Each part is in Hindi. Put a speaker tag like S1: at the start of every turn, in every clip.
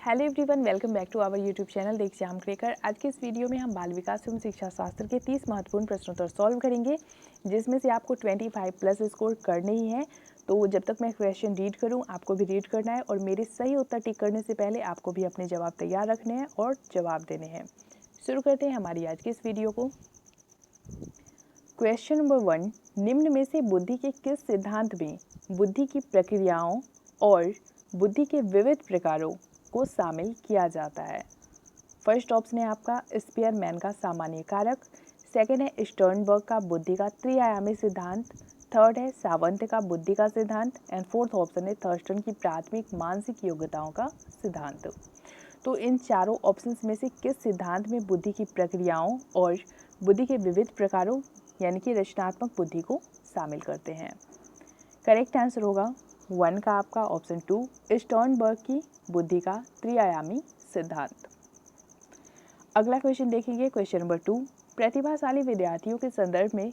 S1: Hello everyone, welcome back to our YouTube channel the exam cracker. आज के इस वीडियो में हम बाल विकास एवं शिक्षा शास्त्र के 30 महत्वपूर्ण प्रश्नोत्तर सॉल्व करेंगे, जिसमें से आपको 25 प्लस स्कोर करने ही है। तो जब तक मैं क्वेश्चन रीड करूं, आपको भी रीड करना है और मेरे सही उत्तर टिक करने से पहले आपको भी अपने जवाब तैयार रखने हैं और जवाब देने हैं। शुरू करते हैं हमारी आज की इस वीडियो को। क्वेश्चन नंबर 1, निम्न में से बुद्धि के किस सिद्धांत में बुद्धि की प्रक्रियाओं और बुद्धि के विविध प्रकारों को शामिल किया जाता है? फर्स्ट ऑप्शन है आपका स्पीयरमैन का सामान्य कारक, सेकंड है स्टर्नबर्ग का बुद्धि का त्रिआयामी सिद्धांत, थर्ड है सावंत का बुद्धि का सिद्धांत एंड फोर्थ ऑप्शन है थर्स्टन की प्राथमिक मानसिक योग्यताओं का सिद्धांत। तो इन चारों ऑप्शंस में से किस सिद्धांत में बुद्धि की प्रक्रियाओं और बुद्धि के विविध प्रकारों यानी कि रचनात्मक बुद्धि को शामिल करते हैं? करेक्ट आंसर होगा 1 का आपका ऑप्शन 2, स्टर्नबर्ग की बुद्धि का त्रिआयामी सिद्धांत। अगला क्वेश्चन देखेंगे, क्वेश्चन नंबर 2, प्रतिभाशाली विद्यार्थियों के संदर्भ में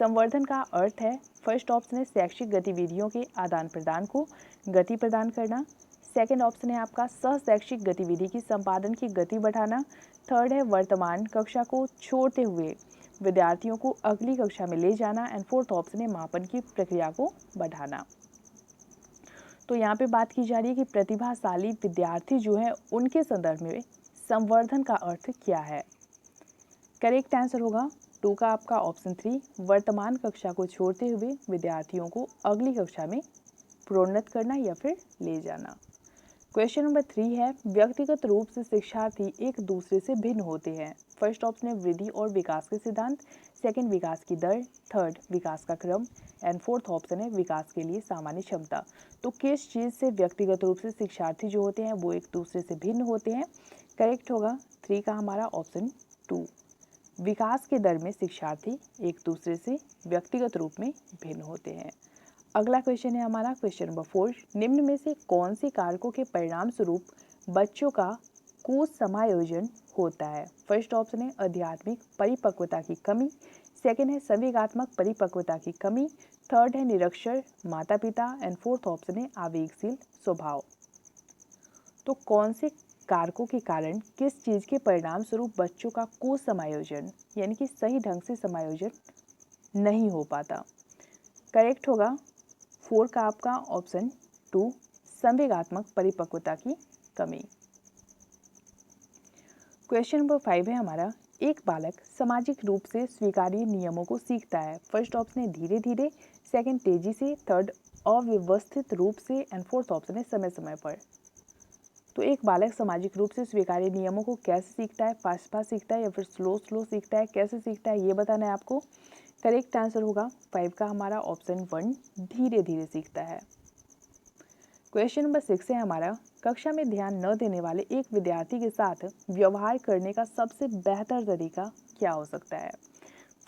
S1: संवर्धन का अर्थ है। फर्स्ट ऑप्शन है शैक्षिक गतिविधियों के आदान प्रदान को गति प्रदान करना, सेकंड ऑप्शन है आपका सह शैक्षिक गतिविधि की संपादन की गति बढ़ाना, थर्ड है वर्तमान कक्षा को छोड़ते हुए विद्यार्थियों को अगली कक्षा में ले जाना एंड फोर्थ ऑप्शन है मापन की प्रक्रिया को बढ़ाना। तो यहाँ पे बात की जा रही है कि प्रतिभाशाली विद्यार्थी जो है उनके संदर्भ में संवर्धन का अर्थ क्या है? करेक्ट आंसर होगा 2 का आपका ऑप्शन 3, वर्तमान कक्षा को छोड़ते हुए विद्यार्थियों को अगली कक्षा में प्रोन्नत करना या फिर ले जाना। क्वेश्चन नंबर 3 है, व्यक्तिगत रूप से शिक्षार्थी एक दूसरे से भिन्न होते हैं। फर्स्ट ऑप्शन है वृद्धि और विकास के सिद्धांत, सेकंड विकास की दर, थर्ड विकास का क्रम एंड फोर्थ ऑप्शन है विकास के लिए सामान्य क्षमता। तो किस चीज़ से व्यक्तिगत रूप से शिक्षार्थी जो होते हैं वो एक दूसरे से भिन्न होते हैं? करेक्ट होगा 3 का हमारा ऑप्शन 2, विकास के दर में शिक्षार्थी एक दूसरे से व्यक्तिगत रूप में भिन्न होते हैं। अगला क्वेश्चन है हमारा क्वेश्चन नंबर 4, निम्न में से कौन से कारकों के परिणाम स्वरूप बच्चों का कुसमायोजन होता है? फर्स्ट ऑप्शन है आध्यात्मिक परिपक्वता की कमी, सेकंड है संवेगात्मक परिपक्वता की कमी, थर्ड है निरक्षर माता पिता एंड फोर्थ ऑप्शन है आवेगशील स्वभाव। तो कौन से कारकों के कारण किस चीज़ के परिणाम स्वरूप बच्चों का कुसमायोजन यानी कि सही ढंग से समायोजन नहीं हो पाता? करेक्ट होगा 4 का आपका ऑप्शन 2, संवेगात्मक परिपक्वता की कमी। क्वेश्चन नंबर 5 है हमारा, एक बालक सामाजिक रूप से स्वीकार्य नियमों को सीखता है। फर्स्ट ऑप्शन है धीरे धीरे, सेकंड तेजी से, थर्ड अव्यवस्थित रूप से एंड फोर्थ ऑप्शन है समय समय पर। तो एक बालक सामाजिक रूप से स्वीकार्य नियमों को कैसे सीखता है? फास्ट फास्ट सीखता है या फिर स्लो स्लो सीखता है? कैसे सीखता है ये बताना है आपको। करेक्ट आंसर होगा 5 का हमारा ऑप्शन 1, धीरे धीरे सीखता है। क्वेश्चन नंबर 6 है हमारा, कक्षा में ध्यान न देने वाले एक विद्यार्थी के साथ व्यवहार करने का सबसे बेहतर तरीका क्या हो सकता है?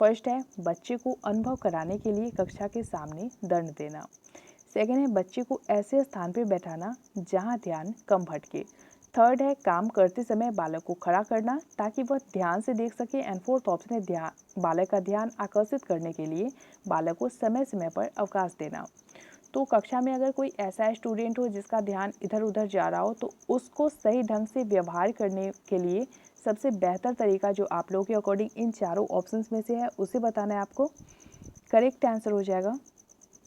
S1: फर्स्ट है बच्चे को अनुभव कराने के लिए कक्षा के सामने दंड देना, सेकंड है बच्चे को ऐसे स्थान पर बैठाना जहां ध्यान कम भटके, थर्ड है काम करते समय बालक को खड़ा करना ताकि वह ध्यान से देख सके एंड फोर्थ ऑप्शन है बालक का ध्यान आकर्षित करने के लिए बालक को समय समय पर अवकाश देना। तो कक्षा में अगर कोई ऐसा स्टूडेंट हो जिसका ध्यान इधर उधर जा रहा हो तो उसको सही ढंग से व्यवहार करने के लिए सबसे बेहतर तरीका जो आप लोगों के अकॉर्डिंग इन चारों ऑप्शंस में से है उसे बताना है आपको। करेक्ट आंसर हो जाएगा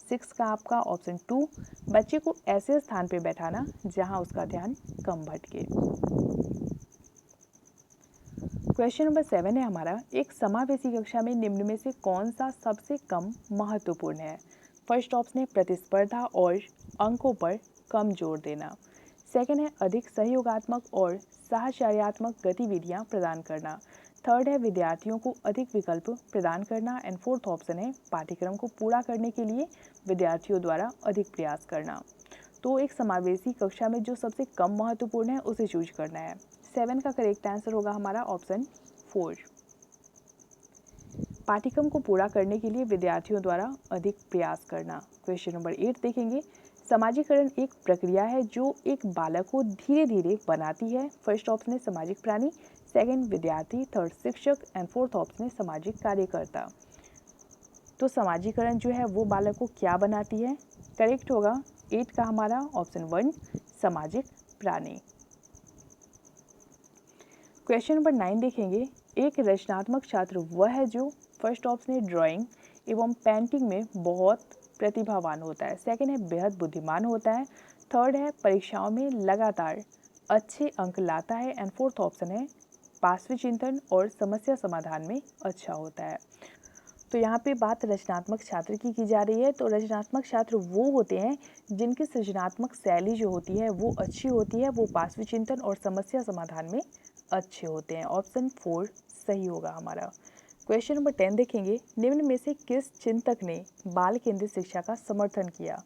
S1: 6 का आपका ऑप्शन 2, बच्चे को ऐसे स्थान पर बैठाना जहां उसका ध्यान कम भटके। क्वेश्चन नंबर 7 है हमारा, एक समावेशी कक्षा में निम्न में से कौन सा सबसे कम महत्वपूर्ण है? फर्स्ट ऑप्शन है प्रतिस्पर्धा और अंकों पर कम जोर देना, सेकंड है अधिक सहयोगात्मक और साहचर्यात्मक गतिविधियां प्रदान करना, थर्ड है विद्यार्थियों को अधिक विकल्प प्रदान करना एंड फोर्थ ऑप्शन है पाठ्यक्रम को पूरा करने के लिए विद्यार्थियों द्वारा अधिक प्रयास करना। तो एक समावेशी कक्षा में जो सबसे कम महत्वपूर्ण है उसे चूज करना है। 7 का करेक्ट आंसर होगा हमारा ऑप्शन 4, पाठ्यक्रम को पूरा करने के लिए विद्यार्थियों द्वारा अधिक प्रयास करना। क्वेश्चन नंबर 8 देखेंगे, समाजीकरण एक प्रक्रिया है जो एक बालक को धीरे धीरे बनाती है। फर्स्ट ऑप्शन है सामाजिक प्राणी, सेकंड विद्यार्थी, थर्ड शिक्षक एंड फोर्थ ऑप्शन है सामाजिक कार्यकर्ता। तो समाजीकरण जो है वो बालक को क्या बनाती है? करेक्ट होगा 8 का हमारा ऑप्शन 1, सामाजिक प्राणी। क्वेश्चन नंबर 9 देखेंगे, एक रचनात्मक छात्र वह है जो फर्स्ट ऑप्शन है ड्राइंग एवं पेंटिंग में बहुत प्रतिभावान होता है, सेकंड है बेहद बुद्धिमान होता है, थर्ड है परीक्षाओं में लगातार अच्छे अंक लाता है एंड फोर्थ ऑप्शन है पार्श्व चिंतन और समस्या समाधान में अच्छा होता है। तो यहाँ पे बात रचनात्मक छात्र की जा रही है। तो रचनात्मक छात्र वो होते हैं जिनकी सृजनात्मक शैली जो होती है वो अच्छी होती है, वो पार्श्व चिंतन और समस्या समाधान में अच्छे होते हैं। ऑप्शन 4 सही होगा हमारा। क्वेश्चन नंबर 10 देखेंगे, निम्न में से किस चिंतक ने बाल केंद्रित शिक्षा का समर्थन किया?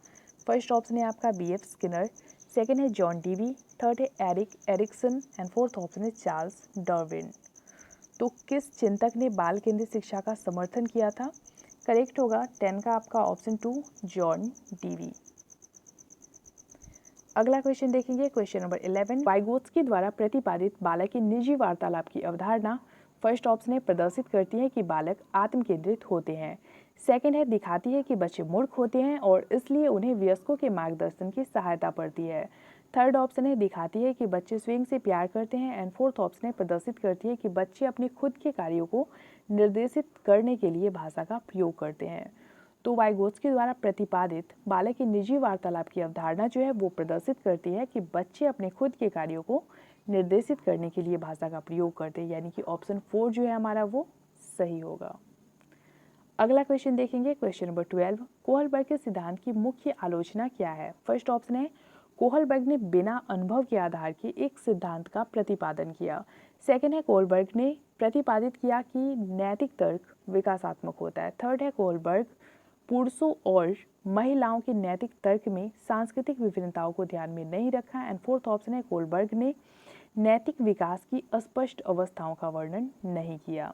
S1: फर्स्ट ऑप्शन है आपका BF स्किनर, सेकेंड है जॉन डीवी, थर्ड है Erik Erikson and fourth option है चार्ल्स डार्विन। तो किस चिंतक ने बाल केंद्रित शिक्षा का समर्थन किया था? करेक्ट होगा 10 का आपका ऑप्शन 2 जॉन डीवी। अगला क्वेश्चन देखेंगे, क्वेश्चन नंबर 11, वाइगोत्स्की द्वारा प्रतिपादित बालक की निजी वार्तालाप की अवधारणा फर्स्ट ऑप्शन है प्रदर्शित करती है कि बालक आत्म केंद्रित होते हैं, सेकंड है दिखाती है कि बच्चे मूर्ख होते हैं और इसलिए उन्हें वयस्कों के मार्गदर्शन की सहायता पड़ती है, थर्ड ऑप्शन है दिखाती है कि बच्चे स्वयं से प्यार करते हैं एंड फोर्थ ऑप्शन है प्रदर्शित करती है कि बच्चे अपने खुद के कार्यों को निर्देशित करने के लिए भाषा का प्रयोग करते हैं। तो वाइगोत्स्की द्वारा प्रतिपादित बालक की निजी वार्तालाप की अवधारणा जो है वो प्रदर्शित करती है कि बच्चे अपने खुद के कार्यों को निर्देशित करने के लिए भाषा का प्रयोग करते हैं, यानी कि ऑप्शन 4 जो है हमारा वो सही होगा। अगला क्वेश्चन देखेंगे, क्वेश्चन नंबर 12, कोहलबर्ग के सिद्धांत की मुख्य आलोचना क्या है? फर्स्ट ऑप्शन है कोहलबर्ग ने बिना अनुभव के आधार के एक सिद्धांत का प्रतिपादन किया, सेकंड है कोहलबर्ग ने प्रतिपादित किया कि नैतिक तर्क विकासात्मक होता है, थर्ड है कोहलबर्ग पुरुषों और महिलाओं के नैतिक तर्क में सांस्कृतिक विभिन्नताओं को ध्यान में नहीं रखा एंड फोर्थ ऑप्शन है कोहलबर्ग ने नैतिक विकास की अस्पष्ट अवस्थाओं का वर्णन नहीं किया।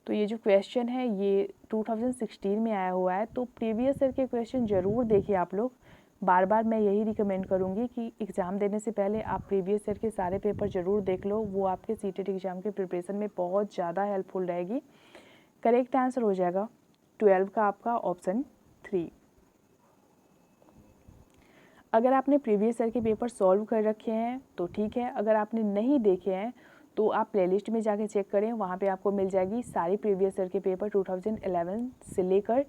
S1: तो ये जो क्वेश्चन है ये 2016 में आया हुआ है, तो प्रीवियस ईयर के क्वेश्चन ज़रूर देखिए आप लोग। बार बार मैं यही रिकमेंड करूँगी कि एग्ज़ाम देने से पहले आप प्रीवियस ईयर के सारे पेपर ज़रूर देख लो, वो आपके सीटेट एग्ज़ाम के प्रिपरेशन में बहुत ज़्यादा हेल्पफुल रहेगी। करेक्ट आंसर हो जाएगा 12 का आपका ऑप्शन 3। अगर आपने प्रीवियस ईयर के पेपर सॉल्व कर रखे हैं तो ठीक है, अगर आपने नहीं देखे हैं तो आप प्लेलिस्ट में जाके चेक करें, वहाँ पे आपको मिल जाएगी सारी प्रीवियस ईयर के पेपर 2011 से लेकर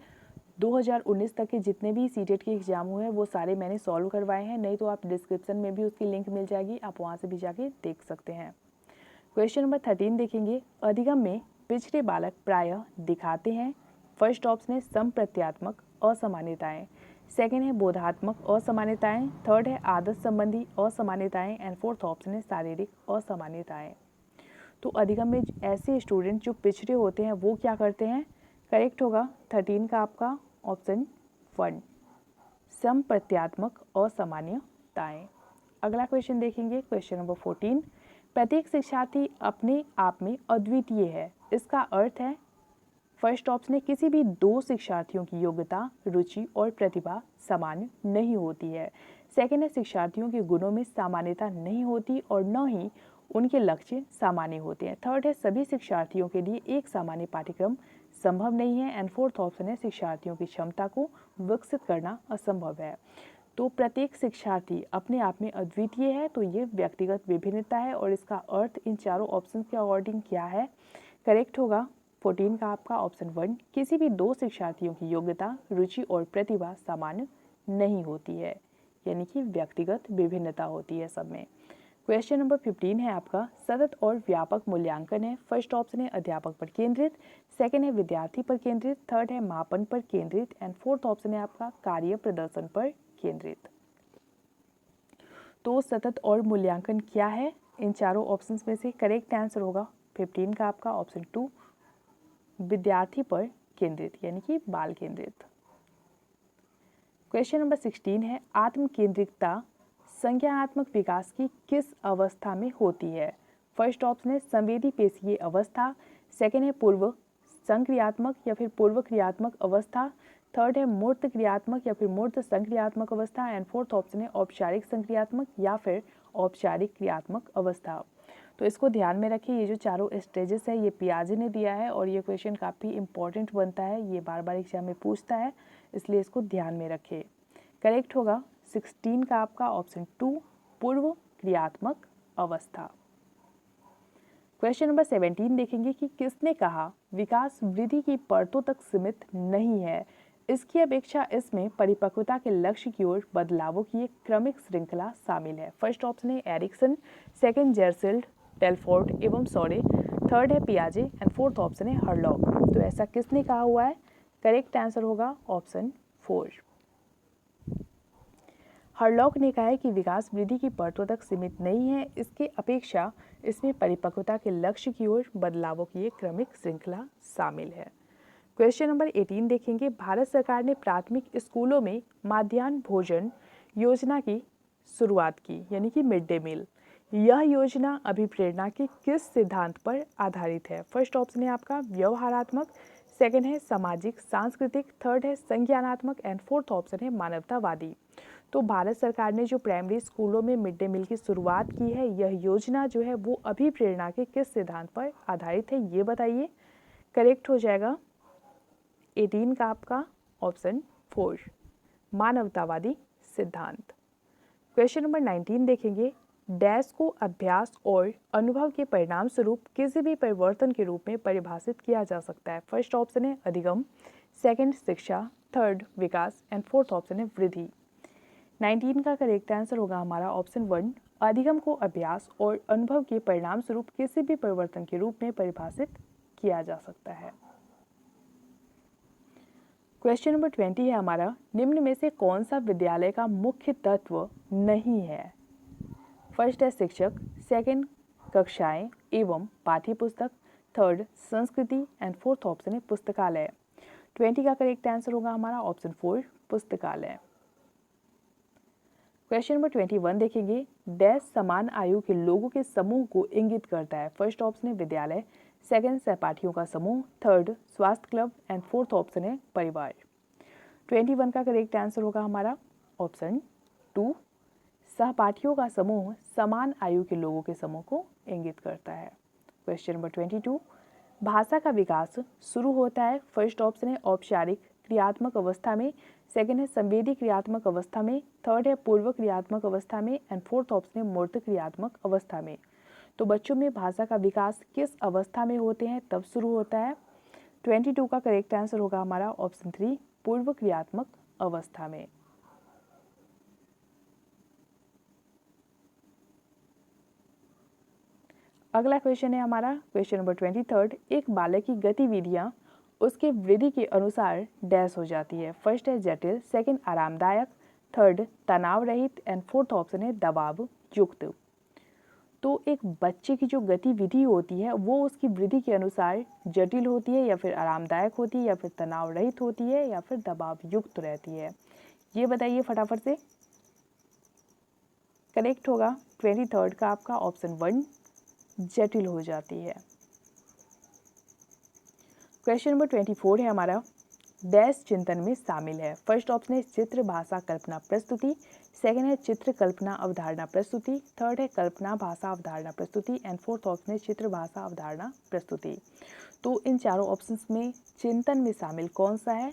S1: 2019 तक के जितने भी सीटेट के एग्जाम हुए हैं वो सारे मैंने सॉल्व करवाए हैं, नहीं तो आप डिस्क्रिप्शन में भी उसकी लिंक मिल जाएगी, आप वहाँ से भी जाके देख सकते हैं। क्वेश्चन नंबर 13 देखेंगे, अधिगम में पिछड़े बालक प्रायः दिखाते हैं, फर्स्ट ऑप्शन है संप्रत्यात्मक असामान्यताएं, सेकेंड है बोधात्मक असामान्यताएं, थर्ड है आदत संबंधी असामान्यताएं एंड फोर्थ ऑप्शन है शारीरिक असामान्यताएं। तो अधिगम में ऐसे स्टूडेंट जो पिछड़े होते हैं वो क्या करते हैं? करेक्ट होगा 13 का आपका ऑप्शन 1 संप्रत्यात्मक असामान्यताएं। अगला क्वेश्चन देखेंगे, क्वेश्चन नंबर 14, प्रत्येक शिक्षार्थी अपने आप में अद्वितीय है, इसका अर्थ है? फर्स्ट ऑप्शन है किसी भी दो शिक्षार्थियों की योग्यता, रुचि और प्रतिभा समान नहीं होती है, सेकेंड है शिक्षार्थियों के गुणों में सामान्यता नहीं होती और न ही उनके लक्ष्य सामान्य होते हैं, थर्ड है सभी शिक्षार्थियों के लिए एक सामान्य पाठ्यक्रम संभव नहीं है एंड फोर्थ ऑप्शन है शिक्षार्थियों की क्षमता को विकसित करना असंभव है। तो प्रत्येक शिक्षार्थी अपने आप में अद्वितीय है, तो ये व्यक्तिगत विभिन्नता है और इसका अर्थ इन चारों ऑप्शन के अकॉर्डिंग क्या है? करेक्ट होगा 14 का आपका ऑप्शन 1 किसी भी दो शिक्षार्थियों की योग्यता, रुचि और प्रतिभा समान नहीं होती है, यानी कि व्यक्तिगत विभिन्नता होती है सब में। क्वेश्चन नंबर 15 है आपका, सतत और व्यापक मूल्यांकन है, फर्स्ट ऑप्शन है अध्यापक पर केंद्रित, सेकंड है विद्यार्थी पर केंद्रित, थर्ड है मापन पर केंद्रित एंड फोर्थ ऑप्शन है आपका कार्य प्रदर्शन पर केंद्रित। तो सतत और मूल्यांकन क्या है इन चारों ऑप्शंस में से? करेक्ट आंसर होगा 15 का आपका ऑप्शन 2 विद्यार्थी पर केंद्रित, यानी कि बाल केंद्रित। क्वेश्चन नंबर 16 है, आत्म केंद्रितता संज्ञानात्मक विकास की किस अवस्था में होती है? फर्स्ट ऑप्शन है संवेदी पेशीय अवस्था, सेकेंड है पूर्व संक्रियात्मक या फिर पूर्व क्रियात्मक अवस्था, थर्ड है मूर्त क्रियात्मक या फिर मूर्त संक्रियात्मक अवस्था एंड फोर्थ ऑप्शन है औपचारिक संक्रियात्मक या फिर औपचारिक क्रियात्मक अवस्था। तो इसको ध्यान में रखिए, ये जो चारों स्टेजेस है ये पियाजे ने दिया है और ये क्वेश्चन काफ़ी इंपॉर्टेंट बनता है, ये बार बार एग्जाम में पूछता है, इसलिए इसको ध्यान में रखिए। करेक्ट होगा 16 का आपका ऑप्शन 2 पूर्व क्रियात्मक अवस्था। क्वेश्चन नंबर 17 देखेंगे कि किसने कहा विकास वृद्धि की परतों तक सीमित नहीं है, इसकी अपेक्षा इसमें परिपक्वता के लक्ष्य की ओर बदलावों की एक क्रमिक श्रृंखला शामिल है। फर्स्ट ऑप्शन है एरिक्सन, सेकंड जेरसिल्ड, टेलफोर्ड एवं सॉरे, थर्ड है पियाजे एंड फोर्थ ऑप्शन है हरलॉक। तो ऐसा किसने कहा हुआ है? करेक्ट आंसर होगा ऑप्शन 4। हरलॉक ने कहा है कि विकास वृद्धि की परतों तक सीमित नहीं है, इसके अपेक्षा इसमें परिपक्वता के लक्ष्य की ओर बदलावों की एक क्रमिक श्रृंखला शामिल है। क्वेश्चन नंबर 18 देखेंगे, भारत सरकार ने प्राथमिक स्कूलों में मध्याह्न भोजन योजना की शुरुआत की, यानी कि मिड डे मील। यह योजना अभिप्रेरणा के किस सिद्धांत पर आधारित है? फर्स्ट ऑप्शन है आपका व्यवहारात्मक, सेकंड है सामाजिक सांस्कृतिक, थर्ड है संज्ञानात्मक एंड फोर्थ ऑप्शन है मानवतावादी। तो भारत सरकार ने जो प्राइमरी स्कूलों में मिड डे मील की शुरुआत की है, यह योजना जो है वो अभिप्रेरणा के किस सिद्धांत पर आधारित है, ये बताइए। करेक्ट हो जाएगा 18 का आपका ऑप्शन 4, मानवतावादी सिद्धांत। क्वेश्चन नंबर 19 देखेंगे, डैश को अभ्यास और अनुभव के परिणाम स्वरूप किसी भी परिवर्तन के रूप में परिभाषित किया जा सकता है। फर्स्ट ऑप्शन है अधिगम, सेकंड शिक्षा, third Vikas and fourth option है वृद्धि। 19 का करेक्ट आंसर होगा हमारा ऑप्शन 1, अधिगम को अभ्यास और अनुभव के परिणाम स्वरूप किसी भी परिवर्तन के रूप में परिभाषित किया जा सकता है। क्वेश्चन नंबर 20 है हमारा, निम्न में से कौन सा विद्यालय का मुख्य तत्व नहीं है? फर्स्ट है शिक्षक, सेकंड कक्षाएं एवं पाठ्य पुस्तक, थर्ड संस्कृति एंड फोर्थ ऑप्शन है पुस्तकालय। 20 का करेक्ट आंसर होगा हमारा ऑप्शन 4, पुस्तकालय। क्वेश्चन नंबर 21 देखेंगे, डैश समान आयु के लोगों के समूह को इंगित करता है। फर्स्ट ऑप्शन है विद्यालय, सेकंड सहपाठियों का समूह, थर्ड स्वास्थ्य क्लब एंड फोर्थ ऑप्शन है परिवार। 21 का करेक्ट आंसर होगा हमारा ऑप्शन 2, सहपाठियों का समूह समान आयु के लोगों के समूह को इंगित करता है। क्वेश्चन नंबर 22, भाषा का विकास शुरू होता है। फर्स्ट ऑप्शन है औपचारिक क्रियात्मक अवस्था में, सेकंड है संवेदी क्रियात्मक अवस्था में, थर्ड है पूर्व क्रियात्मक अवस्था में एंड फोर्थ ऑप्शन है मूर्त क्रियात्मक अवस्था में। तो बच्चों में भाषा का विकास किस अवस्था में होते हैं तब शुरू होता है? 22 का करेक्ट आंसर होगा हमारा ऑप्शन 3, पूर्व क्रियात्मक अवस्था में। अगला क्वेश्चन है हमारा क्वेश्चन नंबर 23, एक बालक की गतिविधियां उसके वृद्धि के अनुसार डैश हो जाती है। फर्स्ट है जटिल, सेकंड आरामदायक, थर्ड तनाव रहित एंड फोर्थ ऑप्शन है दबाव युक्त। तो एक बच्चे की जो गतिविधि होती है वो उसकी वृद्धि के अनुसार जटिल होती है या फिर आरामदायक होती है या फिर तनाव रहित होती है या फिर दबाव युक्त रहती है, ये बताइए फटाफट से। करेक्ट होगा 23 का आपका ऑप्शन 1, जटिल हो जाती है। क्वेश्चन नंबर 24 है हमारा, डैश चिंतन में शामिल है। फर्स्ट ऑप्शन है चित्र भाषा कल्पना प्रस्तुति, सेकंड है चित्र कल्पना अवधारणा प्रस्तुति, थर्ड है कल्पना भाषा अवधारणा प्रस्तुति एंड फोर्थ ऑप्शन है चित्र भाषा अवधारणा प्रस्तुति। तो इन चारों ऑप्शंस में चिंतन में शामिल कौन सा है?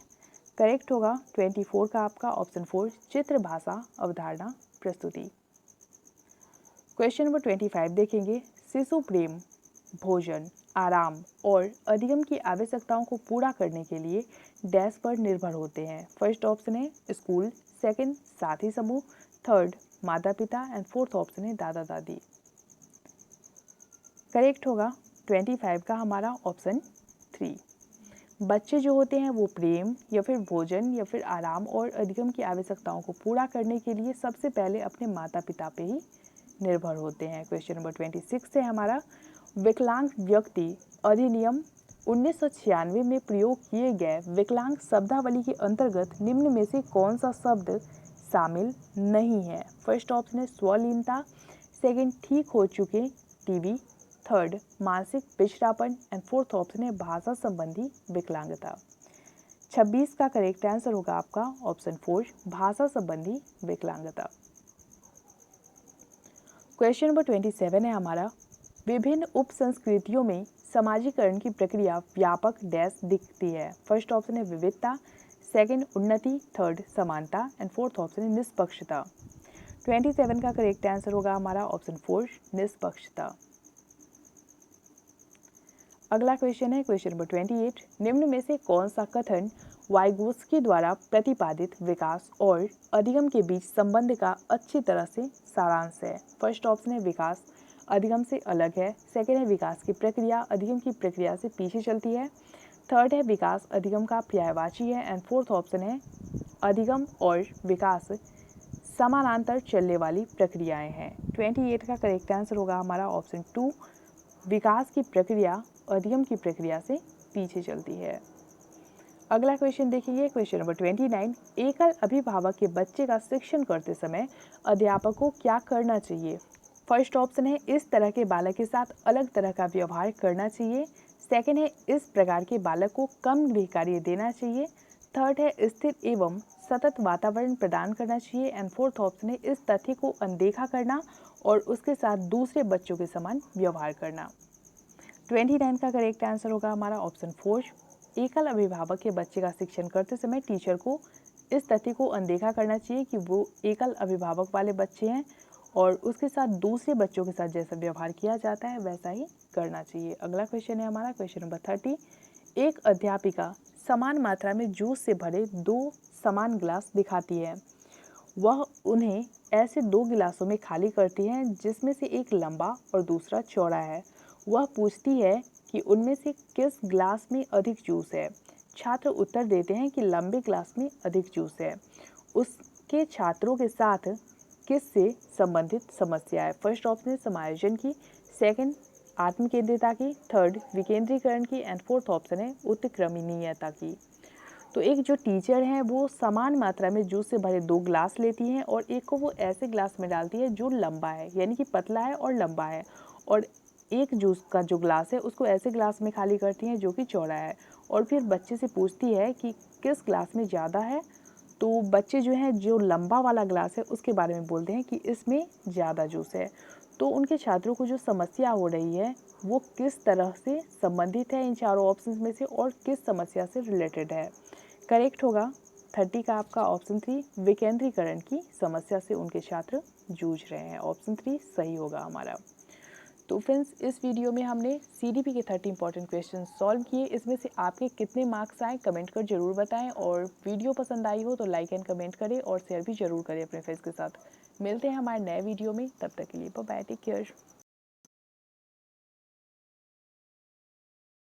S1: करेक्ट होगा 24 का आपका ऑप्शन 4, चित्र भाषा अवधारणा प्रस्तुति। क्वेश्चन नंबर 25 देखेंगे, शिशु प्रेम भोजन आराम और अधिगम की आवश्यकताओं को पूरा करने के लिए डैश पर निर्भर होते हैं। फर्स्ट ऑप्शन है स्कूल, सेकंड साथी समूह, थर्ड माता पिता एंड फोर्थ ऑप्शन है दादा दादी। करेक्ट होगा 25 का हमारा ऑप्शन 3। बच्चे जो होते हैं वो प्रेम या फिर भोजन या फिर आराम और अधिगम की आवश्यकताओं को पूरा करने के लिए सबसे पहले अपने माता पिता पे ही निर्भर होते हैं। क्वेश्चन नंबर 26 है हमारा, विकलांग व्यक्ति अधिनियम 1996 में प्रयोग किए गए विकलांग शब्दावली के अंतर्गत निम्न में से कौन सा शब्द शामिल नहीं है? फर्स्ट ऑप्शन है स्वलीनता, सेकंड ठीक हो चुके टीबी, थर्ड मानसिक पिछड़ापन एंड फोर्थ ऑप्शन है भाषा संबंधी विकलांगता। 26 का करेक्ट आंसर होगा आपका ऑप्शन 4, भाषा संबंधी विकलांगता। क्वेश्चन नंबर 27 है हमारा, विभिन्न उप संस्कृतियों में समाजीकरण की प्रक्रिया व्यापक डैश दिखती है। फर्स्ट ऑप्शन है विविधता, सेकंड उन्नति, थर्ड समानता एंड फोर्थ ऑप्शन है निष्पक्षता। 27 का करेक्ट आंसर होगा हमारा ऑप्शन 4, निष्पक्षता। अगला क्वेश्चन है क्वेश्चन नंबर 28। निम्न में से कौन सा कथन वाइगोत्स्की द्वारा प्रतिपादित विकास और अधिगम के बीच संबंध का अच्छी तरह से सारांश है? फर्स्ट ऑप्शन है विकास अधिगम से अलग है। सेकेंड है विकास की प्रक्रिया अधिगम की प्रक्रिया से पीछे चलती है। थर्ड है विकास अधिगम का पर्यायवाची है। एंड फोर्थ ऑप्शन है अधिगम और विकास समानांतर चलने वाली प्रक्रियाएं हैं। 28 का करेक्ट आंसर होगा हमारा ऑप्शन 2, विकास की प्रक्रिया अधिगम की प्रक्रिया से पीछे चलती है। अगला क्वेश्चन देखिए क्वेश्चन नंबर 29। एकल अभिभावक के बच्चे का शिक्षण करते समय अध्यापक को क्या करना चाहिए? फर्स्ट ऑप्शन है इस तरह के बालक के साथ अलग तरह का व्यवहार करना चाहिए। सेकंड है इस प्रकार के बालक को कम गृह कार्य देना चाहिए। थर्ड है स्थिर एवं सतत वातावरण प्रदान करना चाहिए। एंड फोर्थ ऑप्शन है इस तथ्य को अनदेखा करना और उसके साथ दूसरे बच्चों के समान व्यवहार करना। 29 का करेक्ट आंसर होगा हमारा ऑप्शन 4, एकल अभिभावक के बच्चे का शिक्षण करते समय टीचर को इस तथ्य को अनदेखा करना चाहिए कि वो एकल अभिभावक वाले बच्चे हैं और उसके साथ दूसरे बच्चों के साथ जैसा व्यवहार किया जाता है वैसा ही करना चाहिए। अगला क्वेश्चन है हमारा क्वेश्चन नंबर 30। एक अध्यापिका समान मात्रा में जूस से भरे 2 समान गिलास दिखाती है। वह उन्हें ऐसे 2 गिलासों में खाली करती है जिसमें से एक लंबा और दूसरा चौड़ा है। वह पूछती है कि उनमें से किस गिलास में अधिक जूस है। छात्र उत्तर देते हैं कि लंबे गिलास में अधिक जूस है। उसके छात्रों के साथ किससे संबंधित समस्या है? फर्स्ट ऑप्शन है समायोजन की, सेकंड आत्मकेंद्रिता की, थर्ड विकेंद्रीकरण की एंड फोर्थ ऑप्शन है उत्क्रमणीयता की। तो एक जो टीचर हैं वो समान मात्रा में जूस से भरे 2 गिलास लेती हैं और एक को वो ऐसे गिलास में डालती है जो लंबा है, यानी कि पतला है और लंबा है, और एक जूस का जो गिलास है उसको ऐसे गिलास में खाली करती हैं जो कि चौड़ा है। और फिर बच्चे से पूछती है कि किस गिलास में ज़्यादा है। तो बच्चे जो हैं जो लंबा वाला गिलास है उसके बारे में बोलते हैं कि इसमें ज़्यादा जूस है। तो उनके छात्रों को जो समस्या हो रही है वो किस तरह से संबंधित है इन चारों ऑप्शंस में से और किस समस्या से रिलेटेड है? करेक्ट होगा 30 का आपका ऑप्शन 3, विकेंद्रीकरण की समस्या से उनके छात्र जूझ रहे हैं। ऑप्शन 3 सही होगा हमारा। तो फ्रेंड्स इस वीडियो में हमने सीडीपी के 30 इंपॉर्टेंट क्वेश्चन सॉल्व किए। इसमें से आपके कितने मार्क्स आए कमेंट कर जरूर बताएं और वीडियो पसंद आई हो तो लाइक एंड कमेंट करें और शेयर भी जरूर करें अपने फ्रेंड्स के साथ। मिलते हैं हमारे नए वीडियो में, तब तक के लिए बाय बाय, टेक केयर।